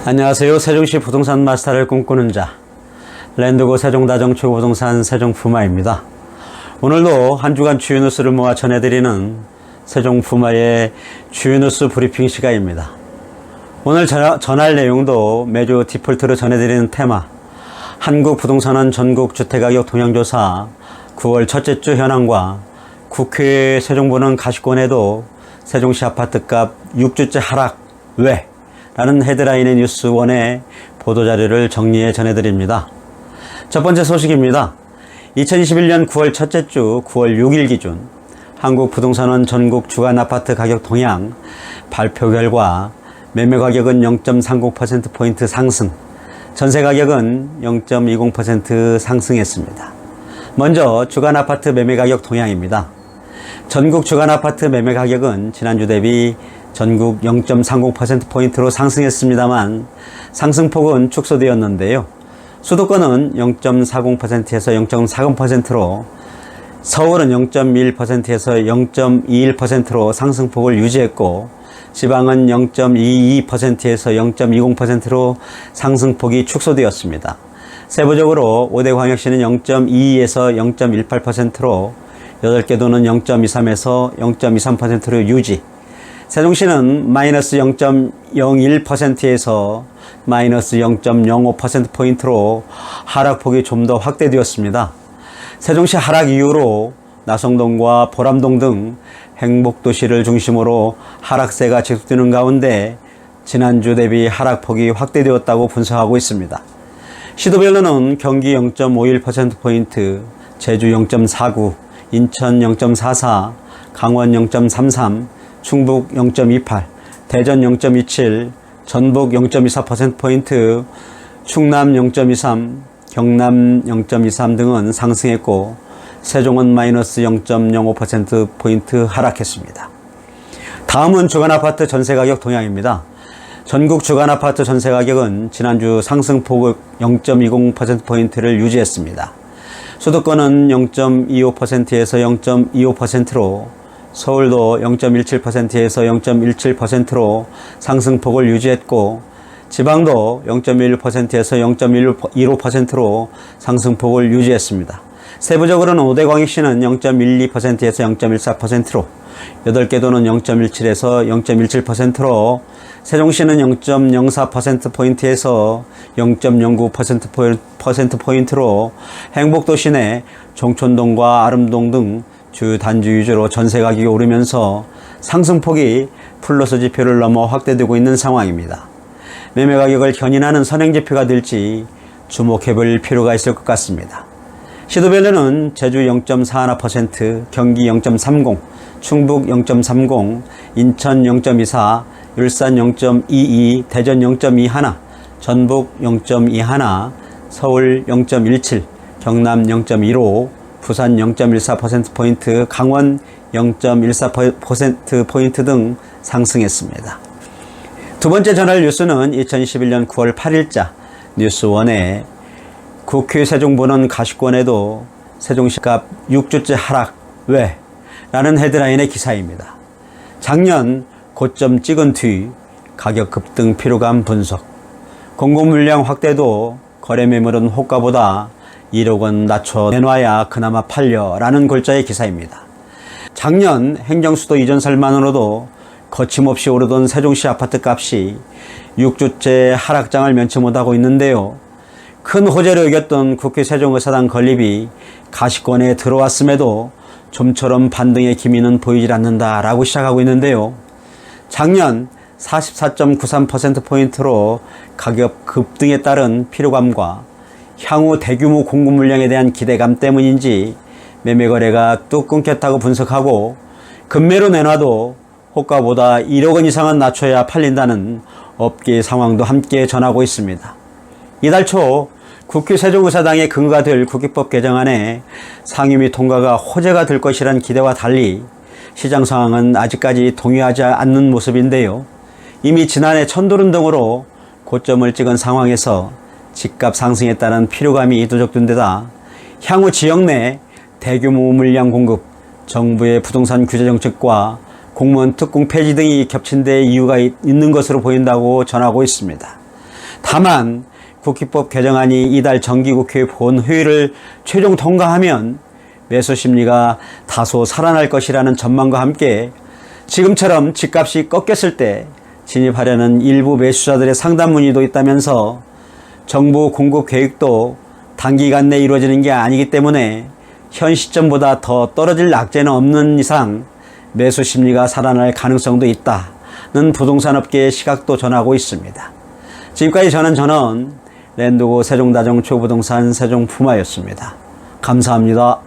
안녕하세요. 세종시 부동산 마스터를 꿈꾸는 자 랜드고 세종다정 최고부동산 세종푸마입니다. 오늘도 한 주간 주요 뉴스를 모아 전해드리는 세종푸마의 주요 뉴스 브리핑 시간입니다. 오늘 전할 내용도 매주 디폴트로 전해드리는 테마 한국부동산원 전국주택가격 동향조사 9월 첫째 주 현황과 국회 세종부는 가시권에도 세종시 아파트값 6주째 하락 왜? 라는 헤드라인의 뉴스원의 보도자료를 정리해 전해드립니다. 첫 번째 소식입니다. 2021년 9월 첫째 주 9월 6일 기준 한국부동산원 전국 주간 아파트 가격 동향 발표 결과 매매 가격은 0.30%포인트 상승, 전세 가격은 0.20% 상승했습니다. 먼저 주간 아파트 매매 가격 동향입니다. 전국 주간 아파트 매매 가격은 지난주 대비 전국 0.30%포인트로 상승했습니다만 상승폭은 축소되었는데요. 수도권은 0.40%에서 0.40%로 서울은 0.21%에서 0.21%로 상승폭을 유지했고 지방은 0.22%에서 0.20%로 상승폭이 축소되었습니다. 세부적으로 5대 광역시는 0.22에서 0.18%로 8개 도는 0.23에서 0.23%로 유지, 세종시는 마이너스 0.01%에서 마이너스 0.05%포인트로 하락폭이 좀 더 확대되었습니다. 세종시 하락 이후로 나성동과 보람동 등 행복도시를 중심으로 하락세가 지속되는 가운데 지난주 대비 하락폭이 확대되었다고 분석하고 있습니다. 시도별로는 경기 0.51%포인트, 제주 0.49, 인천 0.44, 강원 0.33, 충북 0.28, 대전 0.27, 전북 0.24%포인트, 충남 0.23, 경남 0.23 등은 상승했고 세종은 마이너스 0.05%포인트 하락했습니다. 다음은 주간 아파트 전세 가격 동향입니다. 전국 주간 아파트 전세 가격은 지난주 상승폭 0.20%포인트를 유지했습니다. 수도권은 0.25%에서 0.25%로 서울도 0.17%에서 0.17%로 상승폭을 유지했고 지방도 0.16%에서 0.15%로 상승폭을 유지했습니다. 세부적으로는 5대 광역시는 0.12%에서 0.14%로 8개 도는 0.17에서 0.17%로 세종시는 0.04%포인트에서 0.09%포인트로 행복도시 내 종촌동과 아름동 등 주 단지 위주로 전세 가격이 오르면서 상승폭이 플러스 지표를 넘어 확대되고 있는 상황입니다. 매매 가격을 견인하는 선행지표가 될지 주목해볼 필요가 있을 것 같습니다. 시도별로는 제주 0.41%, 경기 0.30, 충북 0.30, 인천 0.24, 울산 0.22, 대전 0.21, 전북 0.21, 서울 0.17, 경남 0.15, 부산 0.14%포인트, 강원 0.14%포인트 등 상승했습니다. 두 번째 전할 뉴스는 2021년 9월 8일자 뉴스원의 국회 세종부는 가시권에도 세종시값 6주째 하락 왜? 라는 헤드라인의 기사입니다. 작년 고점 찍은 뒤 가격 급등 피로감 분석, 공급물량 확대도 거래 매물은 호가보다 1억 원 낮춰 내놔야 그나마 팔려 라는 골자의 기사입니다. 작년 행정수도 이전설만으로도 거침없이 오르던 세종시 아파트 값이 6주째 하락장을 면치 못하고 있는데요. 큰 호재로 여겼던 국회 세종의사당 건립이 가시권에 들어왔음에도 좀처럼 반등의 기미는 보이질 않는다라고 시작하고 있는데요. 작년 44.93%포인트로 가격 급등에 따른 피로감과 향후 대규모 공급 물량에 대한 기대감 때문인지 매매 거래가 뚝 끊겼다고 분석하고 급매로 내놔도 호가보다 1억 원 이상은 낮춰야 팔린다는 업계의 상황도 함께 전하고 있습니다. 이달 초 국회 세종의사당의 근거가 될 국회법 개정안에 상임위 통과가 호재가 될 것이란 기대와 달리 시장 상황은 아직까지 동의하지 않는 모습인데요. 이미 지난해 천도른 등으로 고점을 찍은 상황에서 집값 상승에 따른 피로감이 누적된 데다 향후 지역 내 대규모 물량 공급, 정부의 부동산 규제 정책과 공무원 특공 폐지 등이 겹친 데 이유가 있는 것으로 보인다고 전하고 있습니다. 다만 국기법 개정안이 이달 정기국회 본회의를 최종 통과하면 매수 심리가 다소 살아날 것이라는 전망과 함께 지금처럼 집값이 꺾였을 때 진입하려는 일부 매수자들의 상담 문의도 있다면서 정부 공급 계획도 단기간 내에 이루어지는 게 아니기 때문에 현 시점보다 더 떨어질 낙제는 없는 이상 매수 심리가 살아날 가능성도 있다는 부동산업계의 시각도 전하고 있습니다. 지금까지 저는 랜드고 세종다중 초부동산 세종푸마였습니다. 감사합니다.